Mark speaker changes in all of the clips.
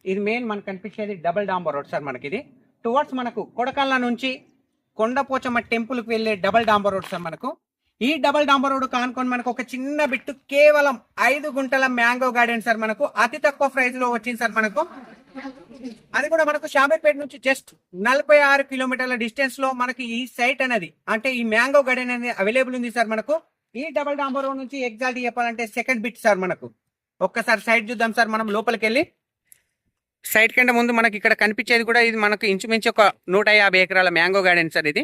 Speaker 1: ఇది మెయిన్ మనకు కనిపించేది డబుల్ డాంబర్ రోడ్ సార్. మనకి ఇది టువర్డ్స్ మనకు కొడకళ్ళ నుంచి కొండపోచమ్మ టెంపుల్కి వెళ్ళే డబుల్ డాంబర్ రోడ్ సార్. మనకు ఈ డబుల్ డాంబర్ రోడ్ కానుకొని మనకు ఒక చిన్న బిట్టు కేవలం 5 గుంటల మ్యాంగో గార్డెన్ సార్. మనకు అతి తక్కువ ప్రైస్ లో వచ్చింది సార్. మనకు అది కూడా మనకు షామీర్పేట నుంచి జస్ట్ 46 కిలోమీటర్ల డిస్టెన్స్ లో మనకి ఈ సైట్ అనేది, అంటే ఈ మ్యాంగో గార్డెన్ అనేది అవైలబుల్ ఉంది సార్. మనకు ఈ డబుల్ డాంబర్ రోడ్ నుంచి ఎగ్జాక్ట్ చెప్పాలంటే సెకండ్ బిట్ సార్. మనకు ఒక్కసారి సైట్ చూద్దాం సార్. మనం లోపలికి వెళ్ళి సైట్ కంటే ముందు మనకి ఇక్కడ కనిపించేది కూడా ఇది మనకు ఇంచుమించు ఒక 150 ఎకరాల మ్యాంగో గార్డెన్ సార్. ఇది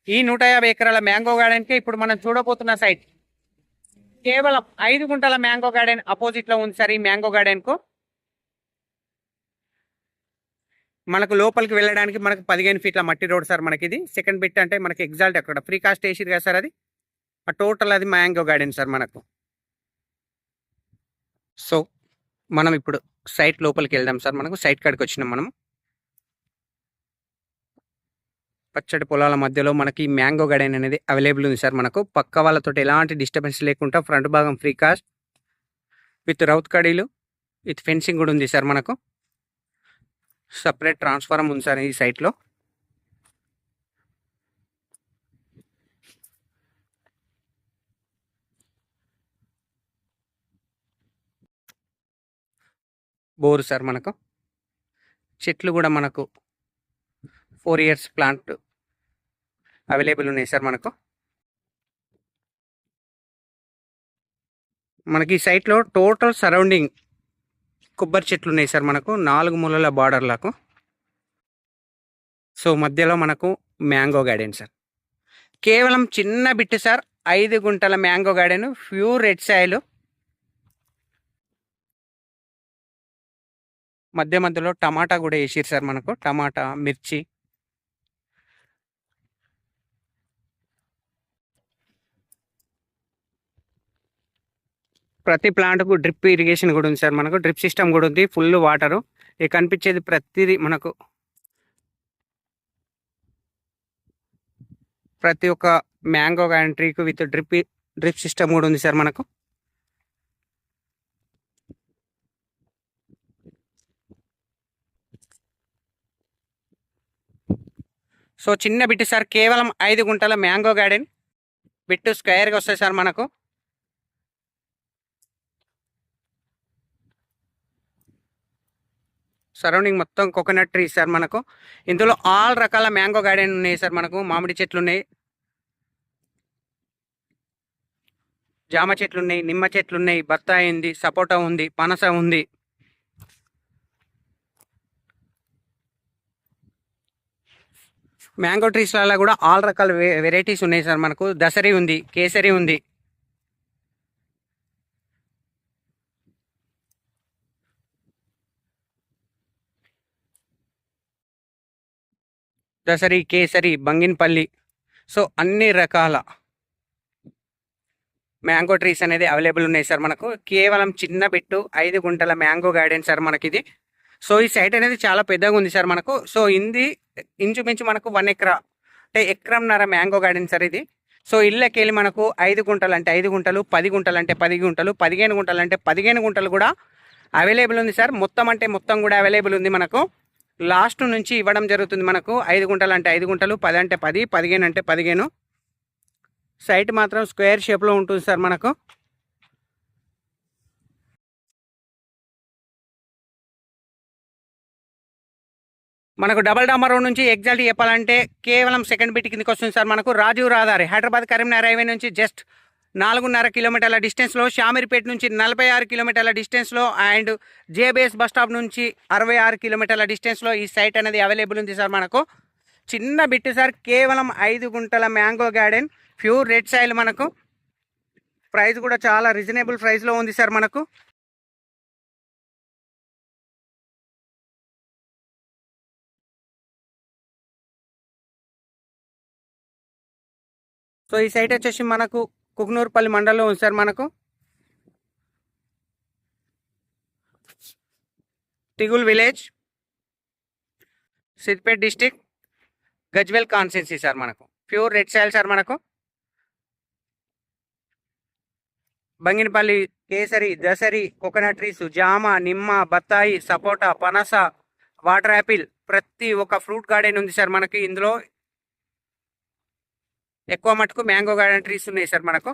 Speaker 1: ఈ 150 ఎకరాల మ్యాంగో గార్డెన్ కి ఇప్పుడు మనం చూడబోతున్న సైట్ కేవలం 5 గుంటల మ్యాంగో గార్డెన్ అపోజిట్ లో ఉంది సార్. ఈ మ్యాంగో గార్డెన్ కు మనకు లోపలికి వెళ్ళడానికి మనకు 15 ఫీట్ల మట్టి రోడ్ సార్. మనకి ఇది సెకండ్ బిట్ అంటే మనకి ఎగ్జాల్ట్ అక్కడ ఫ్రీ కాస్ట్ వేసిరు కదా సార్. అది ఆ టోటల్ అది మ్యాంగో గార్డెన్ సార్ మనకు. సో మనం ఇప్పుడు సైట్ లోపలికి వెళ్దాం సార్. మనకు సైట్ కాడికి వచ్చినాం మనం. పచ్చడి పొలాల మధ్యలో మనకి మ్యాంగో గార్డెన్ అనేది అవైలబుల్ ఉంది సార్. మనకు పక్క వాళ్ళతో ఎలాంటి డిస్టర్బెన్స్ లేకుండా ఫ్రంట్ భాగం ఫ్రీ కాస్ట్ విత్ రౌత్ కడీలు విత్ ఫెన్సింగ్ కూడా ఉంది సార్. మనకు సపరేట్ ట్రాన్స్ఫార్మర్ ఉంది సార్ ఈ సైట్లో. Bore sir. మనకు చెట్లు కూడా మనకు 4 ఇయర్స్ ప్లాంట్ అవైలబుల్ ఉన్నాయి సార్. మనకి ఈ సైట్లో టోటల్ సరౌండింగ్ కొబ్బరి చెట్లు ఉన్నాయి సార్. మనకు 4 మూలల బార్డర్లకు. సో మధ్యలో మనకు మ్యాంగో గార్డెన్ సార్. కేవలం చిన్న బిట్ సార్. 5 గుంటల mango garden, pure red soil. మధ్యలో టమాటా కూడా వేసిరు సార్. మనకు టమాటా, మిర్చి. ప్రతి ప్లాంట్కు డ్రిప్ ఇరిగేషన్ కూడా ఉంది సార్. మనకు డ్రిప్ సిస్టమ్ కూడా ఉంది. Full water. ఇక కనిపించేది ప్రతిదీ మనకు ప్రతి ఒక్క మ్యాంగో గార్డెన్ ట్రీకు విత్ డ్రిప్ సిస్టమ్ కూడా ఉంది సార్. మనకు సో చిన్న బిట్టు సార్. కేవలం 5 గుంటల మ్యాంగో గార్డెన్. బిట్టు స్క్వేర్గా వస్తాయి సార్. మనకు సరౌండింగ్ మొత్తం కోకోనట్ ట్రీ సార్. మనకు ఇందులో ఆల్ రకాల మ్యాంగో గార్డెన్ ఉన్నాయి సార్. మనకు మామిడి చెట్లు ఉన్నాయి, జామ చెట్లు ఉన్నాయి, నిమ్మ చెట్లు ఉన్నాయి, బత్తాయి ఉంది, సపోటా ఉంది, పనస ఉంది. మ్యాంగో ట్రీస్లలో కూడా ఆల్ రకాల వెరైటీస్ ఉన్నాయి సార్. మనకు దసరి ఉంది, కేసరి ఉంది. దసరి, కేసరి, బంగిన్పల్లి. సో అన్ని రకాల మ్యాంగో ట్రీస్ అనేది అవైలబుల్ ఉన్నాయి సార్. మనకు కేవలం చిన్న బిట్టు 5 గుంటల మ్యాంగో గార్డెన్ సార్ మనకి ఇది. సో ఈ సైట్ అనేది చాలా పెద్దగా ఉంది సార్. మనకు సో ఇది ఇంచుమించు మనకు 1 ఎకరా అంటే ఎకరంన్నర మ్యాంగో గార్డెన్ సార్ ఇది. సో ఇళ్ళకి వెళ్ళి మనకు 5 గుంటలు అంటే 5 గుంటలు, 10 గుంటలు అంటే 10 గుంటలు, 15 గుంటలు అంటే 15 గుంటలు కూడా అవైలబుల్ ఉంది సార్. మొత్తం అంటే మొత్తం కూడా అవైలబుల్ ఉంది. మనకు లాస్ట్ నుంచి ఇవ్వడం జరుగుతుంది. మనకు 5 గుంటలు అంటే 5 గుంటలు, 10 అంటే 10, 15 అంటే 15. సైట్ మాత్రం స్క్వేర్ షేప్లో ఉంటుంది సార్. మనకు డబల్ డాంబర్ రోడ్ నుంచి ఎగ్జాక్ట్ చెప్పాలంటే కేవలం సెకండ్ బిట్ కిందకి వస్తుంది సార్. మనకు రాజీవ్ రహదారి హైదరాబాద్ కరీంనగర్ హైవే నుంచి జస్ట్ 4.5 కిలోమీటర్ల డిస్టెన్స్లో, షామీర్పేట నుంచి 46 కిలోమీటర్ల డిస్టెన్స్లో అండ్ జేబీఎస్ బస్ స్టాప్ నుంచి 66 కిలోమీటర్ల డిస్టెన్స్లో ఈ సైట్ అనేది అవైలబుల్ ఉంది సార్. మనకు చిన్న బిట్ సార్. కేవలం 5 గుంటల mango garden, pure red soil. మనకు ప్రైస్ కూడా చాలా రీజనబుల్ ప్రైస్లో ఉంది సార్. మనకు సో ఈ సైట్ వచ్చేసి మనకు కుకునూరుపల్లి మండలంలో ఉంది సార్. మనకు Tigul village, Siddipet district, Gajwel constituency sir. మనకు ప్యూర్ రెడ్ సాయిల్ సార్. మనకు బంగినపల్లి, కేసరి, దసరి, కోకోనట్ ట్రీస్, జామ, నిమ్మ, బత్తాయి, సపోటా, పనస, వాటర్ యాపిల్, ప్రతి ఒక్క ఫ్రూట్ గార్డెన్ ఉంది సార్ మనకి. ఇందులో ఎక్కువ మటుకు మ్యాంగో గార్డెన్ ట్రీస్ ఉన్నాయి సార్ మనకు.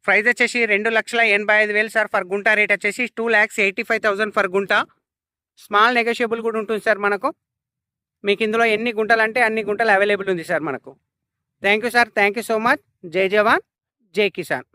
Speaker 1: ప్రైస్ వచ్చేసి 2,85,000 సార్ ఫర్ గుంట. రేట్ వచ్చేసి 2,85,000 ఫర్ గుంట. స్మాల్ నెగోషియబుల్ కూడా ఉంటుంది సార్ మనకు. మీకు ఇందులో ఎన్ని గుంటలు అంటే అన్ని గుంటలు అవైలబుల్ ఉంది సార్ మనకు. Thank you sir, thank you so much. జై జవాన్, జై కిసాన్.